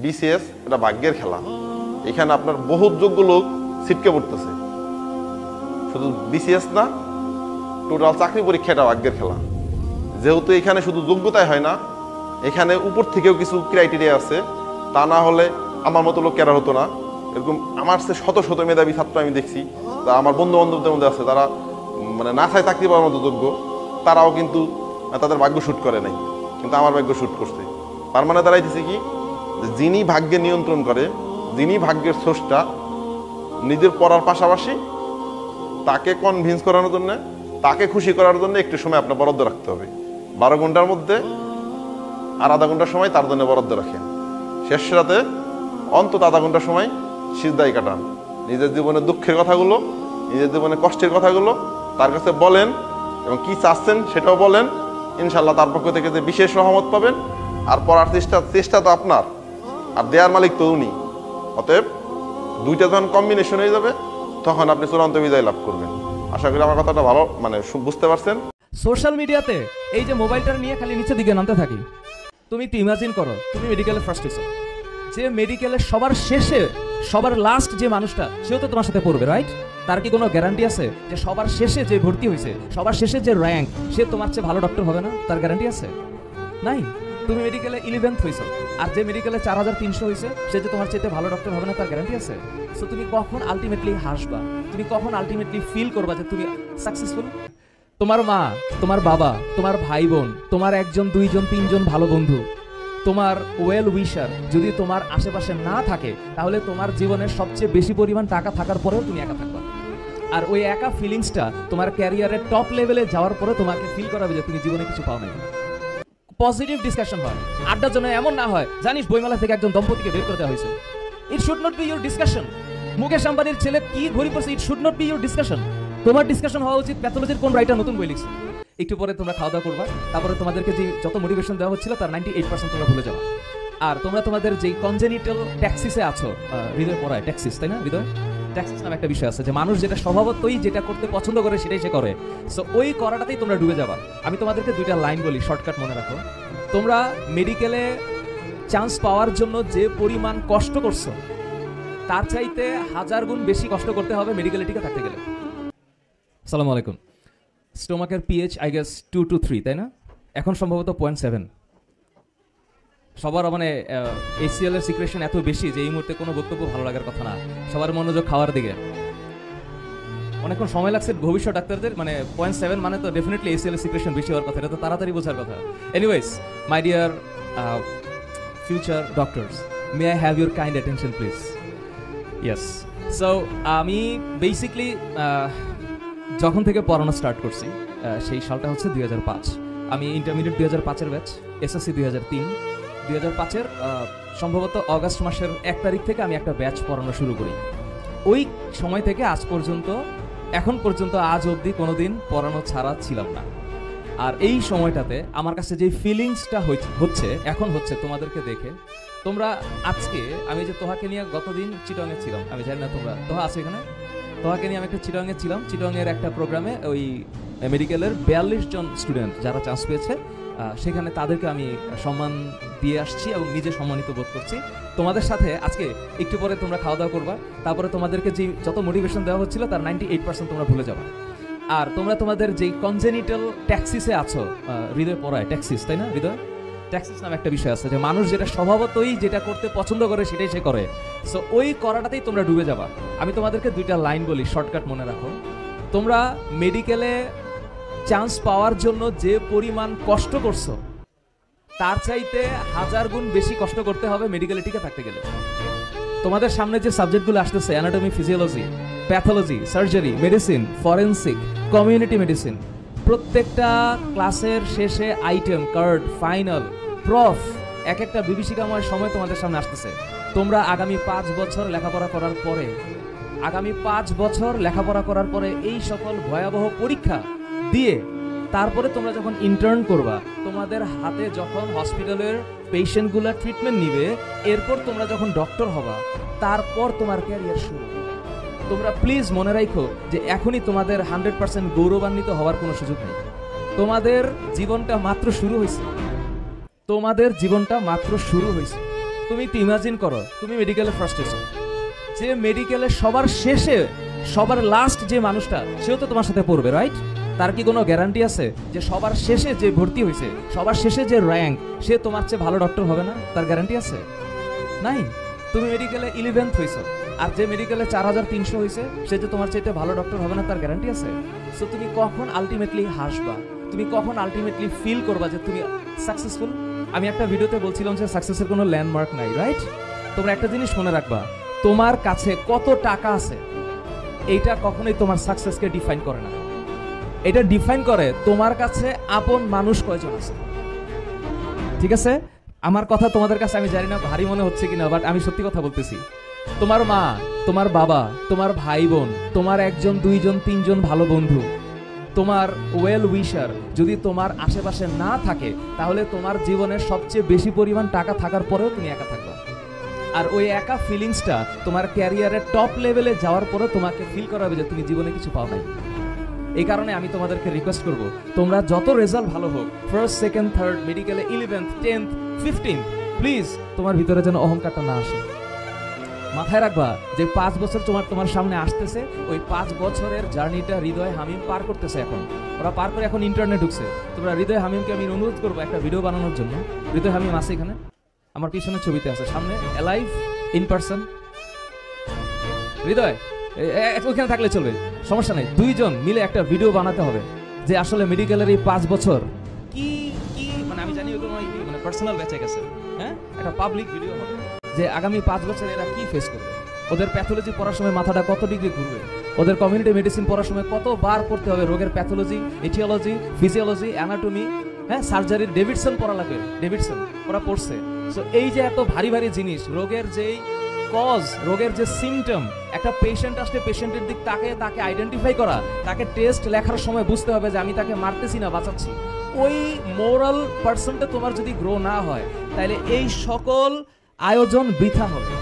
BCS এটা ভাগ্যের খেলা। এখানে আপনার বহুত যোগ্য লোক ছিটকে পড়তেছে। শুধু বিসিএস না, টোটাল চাকরি পরীক্ষা এটা ভাগ্যের খেলা। যেহেতু এখানে শুধু যোগ্যতাই হয় না, এখানে উপর থেকেও কিছু ক্রাইটেরিয়া আছে। তা না হলে আমার মতো লোক কেরা হতো না। এরকম আমার সে শত শত মেধাবী ছাত্র আমি দেখছি, তা আমার বন্ধু বান্ধবদের মধ্যে আছে, তারা মানে না চায় চাকরি পাওয়ার মতো যোগ্য, তারাও কিন্তু তাদের ভাগ্য শুট করে নাই, কিন্তু আমার ভাগ্য শুট করছে। তার মানে দাঁড়াইতেছে কি, যিনি ভাগ্যের নিয়ন্ত্রণ করে, যিনি ভাগ্যের স্রষ্টা, নিজের পড়ার পাশাপাশি তাকে কনভিন্স করানোর জন্য, তাকে খুশি করার জন্য একটু সময় আপনার বরাদ্দ রাখতে হবে। 12 ঘন্টার মধ্যে আর আধা ঘন্টা সময় তার জন্য বরাদ্দ রাখেন। শেষ রাতে অন্তত আধা ঘন্টা সময় সিজদায় কাটান। নিজের জীবনের দুঃখের কথাগুলো, নিজের জীবনের কষ্টের কথাগুলো তার কাছে বলেন এবং কি চাচ্ছেন সেটাও বলেন। ইনশাল্লাহ তার পক্ষ থেকে যে বিশেষ রহমত পাবেন। আর পড়ার চেষ্টা তো আপনার, আর দেয়ার মালিক তো উনি। অতএব দুইটা যখন কম্বিনেশন হয়ে যাবে, তখন আপনি চূড়ান্ত বিজয় লাভ করবেন। আশা করি আমার কথাটা ভালো বুঝতে পারছেন। সোশ্যাল মিডিয়াতে এই যে মোবাইলটা নিয়ে খালি নিচে দিকে নামতে থাকি, তুমি তো ইমাজিন করো তুমি মেডিকেলে ফার্স্ট হয়েছো, যে মেডিকেলের সবার শেষে সবার লাস্ট যে মানুষটা, সেও তো তোমার সাথে পড়বে, রাইট? তার কি কোনো গ্যারান্টি আছে যে সবার শেষে যে ভর্তি হয়েছে, সবার শেষে যে র্যাঙ্ক, সে তোমার চেয়ে ভালো ডক্টর হবে না? তার গ্যারান্টি আছে? নাই। তুমি মেডিকেলে 11th হয়েছো, আর যে মেডিকেলে 4300 হয়েছে, সে যে তোমার চেয়ে ভালো ডক্টর হবে না, তার গ্যারান্টি আছে? সো তুমি কখন আলটিমেটলি হাসবা, তুমি কখন আলটিমেটলি ফিল করবা যে তুমি সাকসেসফুল? তোমার মা, তোমার বাবা, তোমার ভাই বোন, তোমার 1 2 3 ভালো বন্ধু, তোমার ওয়েল উইশার যদি তোমার আশেপাশে না থাকে, তাহলে তোমার জীবনের সবচেয়ে বেশি পরিমাণ টাকা থাকার পরেও তুমি একা থাকবা। আর ওই একা ফিলিংসটা তোমার ক্যারিয়ারের টপ লেভেলে যাওয়ার পরে তোমাকে ফিল করাবে যে তুমি জীবনে কিছু পাও নাই। পজিটিভ ডিসকাশন হয়, আড্ডার জন্য এমন না হয় জানিস বইমেলা থেকে একজন দম্পতিকে বের করে দেওয়া হয়েছে। It should not be your discussion. Mukesh আম্বানির ছেলে কি ঘড়ি পড়ছে, it should not be your discussion. তোমার ডিসকাশন হওয়া উচিত প্যাথোলজির কোন রাইটার নতুন বই লিখছে। একটু পরে তোমরা খাওয়া দাওয়া করবা, তারপরে তোমাদেরকে যে যত মোটিভেশন দেওয়া হচ্ছিল তার 98% তোমরা ভুলে যাওয়া। আর তোমরা তোমাদের যে কনজেনিটাল ট্যাক্সিসে আছো, হৃদয় পড়ায় ট্যাক্সিস, তাই না? হৃদয় ট্যাক্সিস নামে একটা বিষয় আছে, যে মানুষ যেটা স্বভাবতই যেটা করতে পছন্দ করে সেটাই সে করে। সো ওই করাটাতেই তোমরা ডুবে যাবা। আমি তোমাদেরকে 2টা লাইন বলি, শর্টকাট মনে রাখো। তোমরা মেডিকেলে চান্স পাওয়ার জন্য যে পরিমাণ কষ্ট করছো, তার চাইতে 1000 গুণ বেশি কষ্ট করতে হবে মেডিকেলে টিকে থাকতে গেলে। আসসালামু আলাইকুম। স্টোমাকের পিএইচ আই গেস 2 to 3, তাই না? এখন সম্ভবত 0.7। সবার মানে ACL এর সিক্রেশন এত বেশি যে এই মুহূর্তে কোনো বক্তব্য ভালো লাগার কথা না, সবার মনোযোগ খাওয়ার দিকে। অনেকক্ষণ সময় লাগছে ভবিষ্যৎ ডাক্তারদের, মানে 0.7 মানে তো ডেফিনেটলি ACL এর সিক্রেশন বেশি হওয়ার কথা, এটা তো তাড়াতাড়ি বোঝার কথা। Anyways, my dear future doctors, may I have your kind attention please? Yes. So আমি বেসিক্যালি যখন থেকে পড়ানো স্টার্ট করছি সেই সালটা হচ্ছে 2005। আমি ইন্টারমিডিয়েট 2005-এর ব্যাচ, SSC 2003। 2005-এর সম্ভবত অগাস্ট মাসের 1 তারিখ থেকে আমি একটা ব্যাচ পড়ানো শুরু করি। ওই সময় থেকে আজ পর্যন্ত, এখন পর্যন্ত আজ অবধি কোনোদিন পড়ানো ছাড়া ছিলাম না। আর এই সময়টাতে আমার কাছে যে ফিলিংসটা হচ্ছে এখন হচ্ছে তোমাদেরকে দেখে, তোমরা আজকে, আমি যে তোহাকে নিয়ে গতদিন চিটংয়ে ছিলাম, আমি জানি না তোমরা তোহা আছো এখানে, তোহাকে নিয়ে আমি একটা চিটংয়ে ছিলাম। চিটংয়ের একটা প্রোগ্রামে ওই মেডিকেলের 42 জন স্টুডেন্ট যারা চান্স পেয়েছে, সেখানে তাদেরকে আমি সম্মান দিয়ে আসছি এবং নিজে সম্মানিত বোধ করছি। তোমাদের সাথে আজকে একটু পরে তোমরা খাওয়া দাওয়া করবা, তারপরে তোমাদেরকে যে যত মোটিভেশন দেওয়া হচ্ছিল তার 98% তোমরা ভুলে যাবা। আর তোমরা তোমাদের যে কনজেনিটাল ট্যাক্সিসে আছো, হৃদয় পড়ায় ট্যাক্সিস, তাই না? হৃদয় ট্যাক্সিস নামে একটা বিষয় আছে, যে মানুষ যেটা স্বভাবতই যেটা করতে পছন্দ করে সেটাই সে করে। সো ওই করাটাতেই তোমরা ডুবে যাবা। আমি তোমাদেরকে 2টা লাইন বলি, শর্টকাট মনে রাখো। তোমরা মেডিকেলে চান্স পাওয়ার জন্য যে পরিমাণ কষ্ট করছো, তার চাইতে 1000 গুণ বেশি কষ্ট করতে হবে মেডিকেলে টিকে থাকতে গেলে। তোমাদের সামনে যে সাবজেক্টগুলো আসতেছে, anatomy, physiology, pathology, surgery, medicine, forensic, community medicine, প্রত্যেকটা ক্লাসের শেষে আইটেম, কার্ড, ফাইনাল, প্রফ, এক একটা বিভীষিকাময় সময় তোমাদের সামনে আসতেছে। তোমরা আগামী 5 বছর লেখাপড়া করার পরে এই সকল ভয়াবহ পরীক্ষা দিয়ে তারপরে তোমরা যখন ইন্টার্ন করবা, তোমাদের হাতে যখন হসপিটালের পেশেন্টগুলো ট্রিটমেন্ট নিবে, এরপর তোমরা যখন ডক্টর হবা, তারপর তোমার ক্যারিয়ার শুরু। তোমরা প্লিজ মনে রাখো যে এখনই তোমাদের 100% গৌরবান্বিত হওয়ার কোনো সুযোগ নেই। তোমাদের জীবনটা মাত্র শুরু হয়েছে। তুমি একটু ইমাজিন করো, তুমি মেডিকেলে ফার্স্ট হয়েছো, যে মেডিকেলে সবার শেষে সবার লাস্ট যে মানুষটা সেও তো তোমার সাথে পড়বে, রাইট? তার কি কোনো গ্যারান্টি আছে যে সবার শেষে যে ভর্তি হয়েছে, সবার শেষে যে র্যাঙ্ক, সে তোমার চেয়ে ভালো ডক্টর হবে না? তার গ্যারান্টি আছে? নাই। তুমি মেডিকেলে 11th হয়েছো, আর যে মেডিকেলে 4300 হয়েছে সে যে তোমার চাইতে ভালো ডক্টর হবে না, তার গ্যারান্টি আছে? সো তুমি কখন আলটিমেটলি হাসবা, তুমি কখন আলটিমেটলি ফিল করবা যে তুমি সাকসেসফুল? আমি একটা ভিডিওতে বলছিলাম যে সাকসেসের কোনো ল্যান্ডমার্ক নাই, রাইট? তোমরা একটা জিনিস মনে রাখবা, তোমার কাছে কত টাকা আছে এইটা কখনোই তোমার সাকসেসকে ডিফাইন করে না। এটা ডিফাইন করে তোমার কাছে আপন মানুষ কয়জন আছে। ঠিক আছে? আমার কথা তোমাদের কাছে আমি জানি না ভারী মনে হচ্ছে কিনা, বাট আমি সত্যি কথা বলতেছি। তোমার মা, তোমার বাবা, তোমার ভাই বোন, তোমার 1 2 3 ভালো বন্ধু, তোমার ওয়েল উইশার যদি তোমার আশেপাশে না থাকে, তাহলে তোমার জীবনের সবচেয়ে বেশি পরিমাণ টাকা থাকার পরেও তুমি একা থাকবা। আর ওই একা ফিলিংসটা তোমার ক্যারিয়ারের টপ লেভেলে যাওয়ার পরেও তোমাকে ফিল করাবে যে তুমি জীবনে কিছু পাও নাই। এই কারণে আমি তোমাদেরকে রিকোয়েস্ট করব, তোমরা যত রেজাল্ট ভালো হোক, ফার্স্ট, সেকেন্ড, থার্ড, মেডিকেলে 11th, 10th, 15th, প্লিজ তোমার ভিতরে যেন অহংকারটা না আসে। মাথায় রাখবা যে 5 বছর তোমার সামনে আসতেছে, ওই 5 বছরের জার্নিটা হৃদয় হামিম পার করতেছে। এখন ওরা পার করে এখন ইন্টারনেট ঢুকছে। তোমরা হৃদয় হামিমকে আমি অনুরোধ করবো একটা ভিডিও বানানোর জন্য। হৃদয় হামিম আছে এখানে, আমার পিছনে ছবিতে আছে, সামনে অ্যালাইভ ইন পারসন। হৃদয় ওইখানে থাকলে চলবে, সমস্যা নেই। 2 জন মিলে একটা ভিডিও বানাতে হবে যে আসলে মেডিকেলের এই 5 বছর কি কি, মানে আমি জানি ওগুলো মানে পার্সোনাল বেঁচে গেছে, হ্যাঁ, একটা পাবলিক ভিডিও হবে যে আগামী 5 বছর এরা কি ফেস করবে, ওদের প্যাথোলজি পড়ার সময় মাথাটা কত ডিগ্রি ঘুরবে, ওদের কমিউনিটি মেডিসিন পড়ার সময় কতবার পড়তে হবে রোগের প্যাথোলজি, এটিওলজি, ফিজিওলজি, অ্যানাটমি, হ্যাঁ, সার্জারির ডেভিডসন পড়া লাগবে, ডেভিডসন ওরা পড়ছে। সো এই যে এত ভারী ভারী জিনিস, রোগের যেই কজ, রোগের যে সিমটম, একটা পেশেন্ট আসলে পেশেন্টের দিক তাকে আইডেন্টিফাই করা, তাকে টেস্ট লেখার সময় বুঝতে হবে যে আমি তাকে মারতেছি না বাঁচাচ্ছি। ওই মোরাল পার্সনটা তোমার যদি গ্রো না হয়, তাহলে এই সকল আয়োজন বৃথা হবে।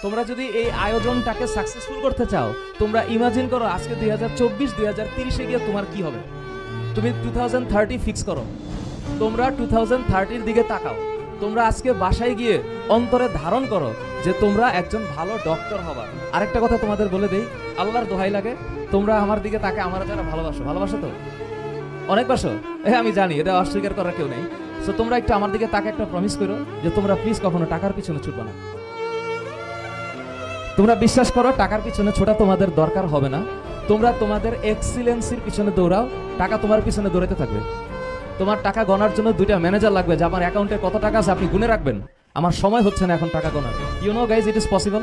তোমরা যদি এই আয়োজনটাকে সাকসেসফুল করতে চাও, তোমরা ইমাজিন করো আজকে 2024, 2030-এ গিয়ে তোমার কি হবে। তুমি 2030 ফিক্স করো, তোমরা 2030-র দিকে তাকাও। তোমরা আজকে বাসায় গিয়ে অন্তরে ধারণ করো যে তোমরা একজন ভালো ডক্টর হবা। আরেকটা কথা তোমাদের বলে দেই, আল্লাহর দোহাই লাগে, তোমরা আমার দিকে তাকে আমার যারা ভালোবাসো তো অনেক বাসো, আমি জানি, এটা অস্বীকার করার কেউ নেই। সো তোমরা একটু আমার দিকে তাকে একটা প্রমিস করো যে তোমরা প্লিজ কখনো টাকার পিছনে ছুটবে না। তোমরা বিশ্বাস করো টাকার পিছনে ছোটা তোমাদের দরকার হবে না। তোমরা তোমাদের এক্সিলেন্সির পিছনে দৌড়াও, টাকা তোমার পিছনে দৌড়াতে থাকবে। তোমার টাকা গণার জন্য 2টা ম্যানেজার লাগবে যে আমার অ্যাকাউন্টে কত টাকা আছে আপনি গুনে রাখবেন, আমার সময় হচ্ছে না এখন টাকা গোনার। You know guys, it is possible.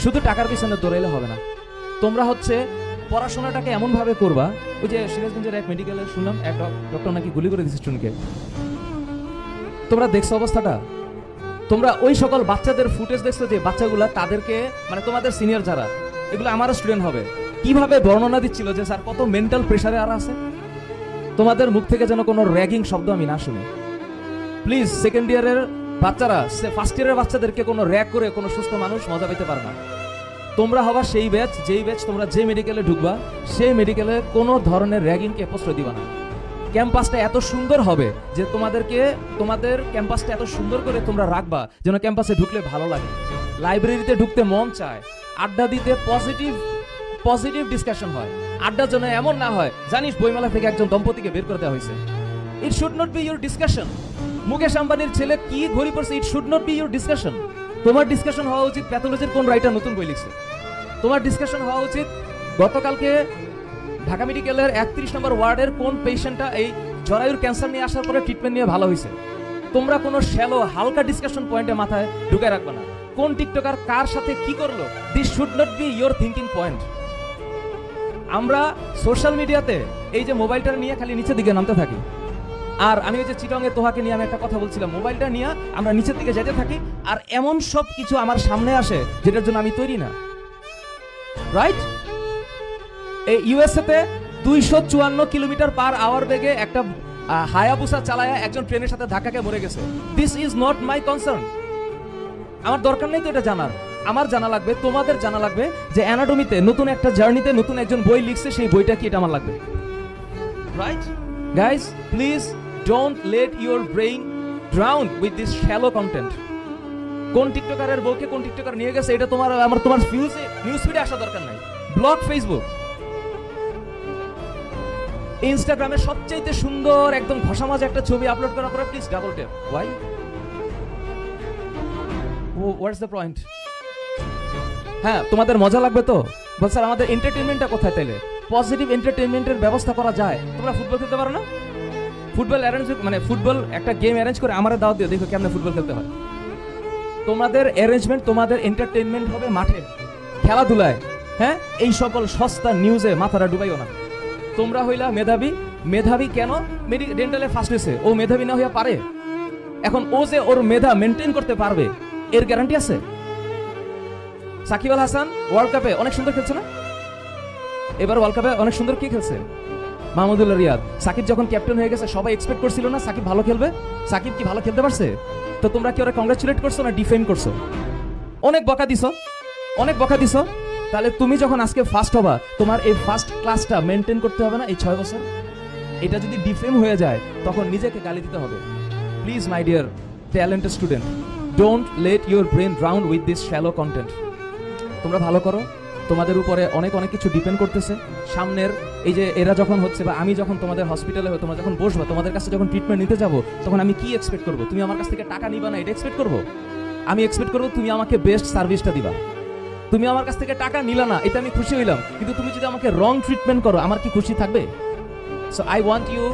শুধু টাকার পিছনে দৌড়াইলে হবে না। তোমরা হচ্ছে পড়াশোনাটাকে এমন ভাবে করবা, ওই যে সিরাজগঞ্জের এক মেডিকেলে শুনলাম এক ডক্টর নাকি গুলি করে দিচ্ছে স্টুডেন্টকে। তোমরা দেখছো অবস্থাটা? তোমরা ওই সকল বাচ্চাদের ফুটেজ দেখছো যে বাচ্চাগুলা তাদেরকে, মানে তোমাদের সিনিয়র যারা, এগুলো আমারও স্টুডেন্ট হবে, কিভাবে বর্ণনা দিচ্ছিল যে স্যার কত মেন্টাল প্রেসারে আর আছে। তোমাদের মুখ থেকে যেন কোনো র্যাগিং শব্দ আমি না শুনি প্লিজ। সেকেন্ড ইয়ারের বাচ্চারা ফার্স্ট ইয়ারের বাচ্চাদেরকে কোনো র্যাগ করে কোনো সুস্থ মানুষ মজা পেতে পারে না। তোমরা হবা সেই ব্যাচ, যেই ব্যাচ তোমরা যে মেডিকেলে ঢুকবা সেই মেডিকেলে কোনো ধরনের র্যাগিংকে প্রশ্রয় দিবা না। ক্যাম্পাসটা এত সুন্দর হবে যে তোমাদের ক্যাম্পাসটা এত সুন্দর করে তোমরা রাখবা যেন ক্যাম্পাসে ঢুকলে ভালো লাগে, লাইব্রেরিতে ঢুকতে মন চায়, আড্ডা দিতে পজিটিভ ডিসকাশন হয়। আড্ডার জন্য এমন না হয় জানিস বইমেলা থেকে একজন দম্পতিকে বের করে দেওয়া হয়েছে। It should not be your discussion. Mukesh আম্বানির ছেলে কি ঘড়ি পড়ছে, it should not be your discussion. তোমার ডিসকাশন হওয়া উচিত প্যাথোলজির কোন রাইটার নতুন বই লিখছে। তোমার ডিসকাশন হওয়া উচিত গতকালকে ঢাকা মেডিকেলের 31 নম্বর ওয়ার্ডের কোন পেশেন্টটা এই জরায়ুর ক্যান্সার নিয়ে আসার পরে ট্রিটমেন্ট নিয়ে ভালো হয়েছে। তোমরা কোনো শ্যালো হালকা ডিসকাশন পয়েন্টে মাথায় ঢুকায় রাখবে না। কোন টিকটকার কার সাথে কি করলো, this should not be your thinking point. আমরা সোশ্যাল মিডিয়াতে এই যে মোবাইলটা নিয়ে খালি নিচের দিকে নামতে থাকি। আর আমি ওই যে চিটংয়ে তোহাকে নিয়ে আমি একটা কথা বলছিলাম, মোবাইলটা নিয়ে আমরা নিচের দিকে যেতে থাকি আর এমন সব কিছু আমার সামনে আসে যেটার জন্য আমি তৈরি না, রাইট? এই ইউএসএ তে 254 কিলোমিটার পার আওয়ার বেগে একটা হায়াবুসা চালায়া একজন ট্রেনের সাথে ধাক্কাকে মরে গেছে। This is not my concern. আমার দরকার নেই তো এটা জানার। আমার জানা লাগবে, তোমাদের জানা লাগবে যে অ্যানাটমিতে নতুন একটা জার্নিতে নতুন একজন বই লিখছে, সেই বইটা কি এটা আমার লাগবে, right? Guys please don't let your brain drowned with this shallow content. কোন টিকটকারের বউকে কোন টিকটকার নিয়ে গেছে এটা তোমার নিউজ ফিডে আসা দরকার নাই। ব্লগ ফেসবুক, ইনস্টাগ্রামে সবচাইতে সুন্দর একদম ঘষা মাজা একটা ছবি আপলোড করার পরে please double tap. Why? What's the point? হ্যাঁ, তোমাদের মজা লাগবে তো? বল স্যার আমাদের এন্টারটেইনমেন্টটা কোথায়? তাইলে পজিটিভ এন্টারটেইনমেন্টের ব্যবস্থা করা যায়। তোমরা ফুটবল খেলতে পারো না? ফুটবল একটা গেম অ্যারেঞ্জ করে আমারে দাওয়াত দিও, দেখো কেমনে ফুটবল খেলতে হয়। তোমাদের অ্যারেঞ্জমেন্ট, তোমাদের এন্টারটেইনমেন্ট হবে মাঠে, খেলাধুলায়। হ্যাঁ, এই সকল সস্তা নিউজে মাথাটা ডুবাইও না। তোমরা হইলা মেধাবী কেন? ডেন্টালে ফার্স্ট হয়েছে, ও মেধাবী না হইয়া পারে? এখন ও যে ওর মেধা মেনটেন করতে পারবে এর গ্যারান্টি আছে? সাকিব আল হাসান ওয়ার্ল্ড কাপে অনেক সুন্দর খেলছে না? এবার ওয়ার্ল্ড কাপে অনেক সুন্দর কি খেলছে? মাহমুদুল্লাহ রিয়াদ। সাকিব যখন ক্যাপ্টেন হয়ে গেছে সবাই এক্সপেক্ট করছিল না সাকিব ভালো খেলবে? সাকিব কি ভালো খেলতে পারছে? তো তোমরা কি ওরা কংগ্রাচুলেট করছো না ডিফেম করছো? অনেক বকা দিছো। তাহলে তুমি যখন আজকে ফার্স্ট হবা, তোমার এই ফার্স্ট ক্লাসটা মেনটেন করতে হবে না এই 6 বছর? এটা যদি ডিফেম হয়ে যায় তখন নিজেকে গালি দিতে হবে। Please my dear talented student, don't let your brain drown with this shallow content. তোমরা ভালো করো, তোমাদের উপরে অনেক কিছু ডিপেন্ড করতেছে। সামনের এই যে এরা যখন হচ্ছে বা আমি যখন তোমাদের হসপিটালে তোমরা যখন বসবা, তোমাদের কাছে যখন ট্রিটমেন্ট নিতে যাবো, তখন আমি কি এক্সপেক্ট করবো? তুমি আমার কাছ থেকে টাকা নিবা না এটা এক্সপেক্ট করবো? আমি এক্সপেক্ট করবো তুমি আমাকে বেস্ট সার্ভিসটা দিবা। তুমি আমার কাছ থেকে টাকা নিলা না, এটা আমি খুশি হইলাম, কিন্তু তুমি যদি আমাকে রং ট্রিটমেন্ট করো, আমার কি খুশি থাকবে? So I want you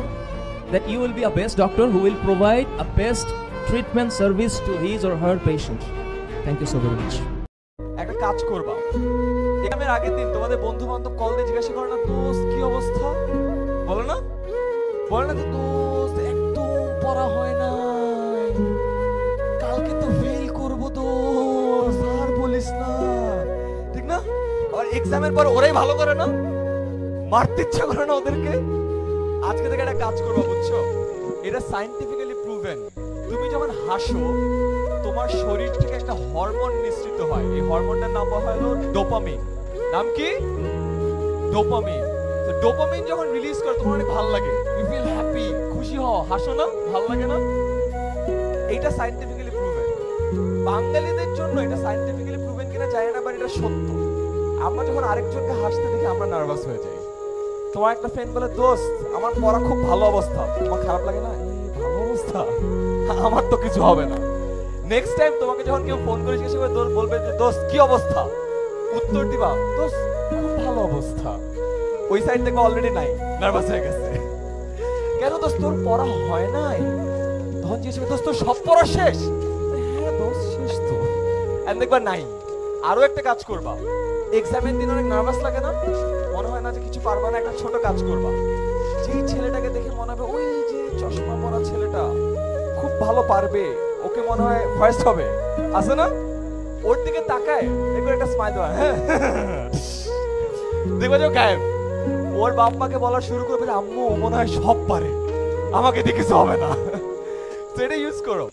that you will be a best doctor who will provide a best treatment service to his or her patient. Thank you so very much. একটা কাজ করবা, এক্সামের আগের দিন তোমাদের বন্ধু বান্ধব কল দিয়ে জিজ্ঞাসা করো না, দোস্ত কি অবস্থা? বলো না তো, দোস্ত একদম পড়া হয় না, কালকে তো ফেল করবো দোস্ত, আর বলিস না, ঠিক না? আর এক্সামের পর ওরাই ভালো করে না, মারতে ইচ্ছা করে না ওদেরকে। আজকে থেকে একটা কাজ করবো, বুঝছো? এটা সায়েন্টিফিক্যালি প্রুভেন। তুমি যখন হাসো, তোমার শরীর থেকে একটা হরমোন নিঃসৃত হয়, এই হরমোনটার নাম হলো ডোপামিন। নাম কি? ডোপামিন। তো ডোপামিন যখন রিলিজ করে তোমার অনেক ভালো লাগে, ইউ ফিল হ্যাপি, খুশি হও, হাসো না, ভালো লাগে না? এইটা সায়েন্টিফিক্যালি প্রুভেন। বাঙালিদের জন্য এটা সায়েন্টিফিক্যালি প্রুভেন কিনা জানি না, বাট এটা সত্য। আমরা যখন আরেকজনকে হাসতে দেখি আমরা নার্ভাস হয়ে যাই। তোমার একটা ফ্রেন্ড বলে, দোস্ত আমার পড়া খুব ভালো অবস্থা, তোমার খারাপ লাগে না? ভালো অবস্থা, আমার তো কিছু হবে না। নেক্সট টাইম তোমাকে যখন কেউ ফোন করে জিজ্ঞাসা করে, বলবে যে দোস্ত কি অবস্থা, উত্তর দিবা দোস্ত খুব ভালো অবস্থা। ওই সাইড থেকে অলরেডি নাই, নার্ভাস হয়ে গেছে। কেন দোস্ত তোর পড়া হয় নাই? তখন জিজ্ঞেস করে, দোস্ত তোর সব পড়া শেষ? হ্যাঁ দোস্ত শেষ তো। দেখবা নাই। আরো একটা কাজ করবা, এক্সামের দিন অনেক নার্ভাস লাগে না? মনে হয় না যে কিছু পারবা না, একটা ছোট কাজ করবা। যেই ছেলেটাকে দেখে মনে হবে ওই যে চশমা পরা ছেলেটা খুব ভালো পারবে, ওকে মনে হয় ফার্স্ট হবে, আছে না? ওর দিকে তাকায়, দেখো একটা স্মাইল দেওয়া, হ্যাঁ দেখো যে গায়েব। ওর বাপ মাকে বলা শুরু করবে, আম্মু ও মনে হয় সব পারে, আমাকে দিয়ে কিছু হবে না। তো এটা ইউজ করো।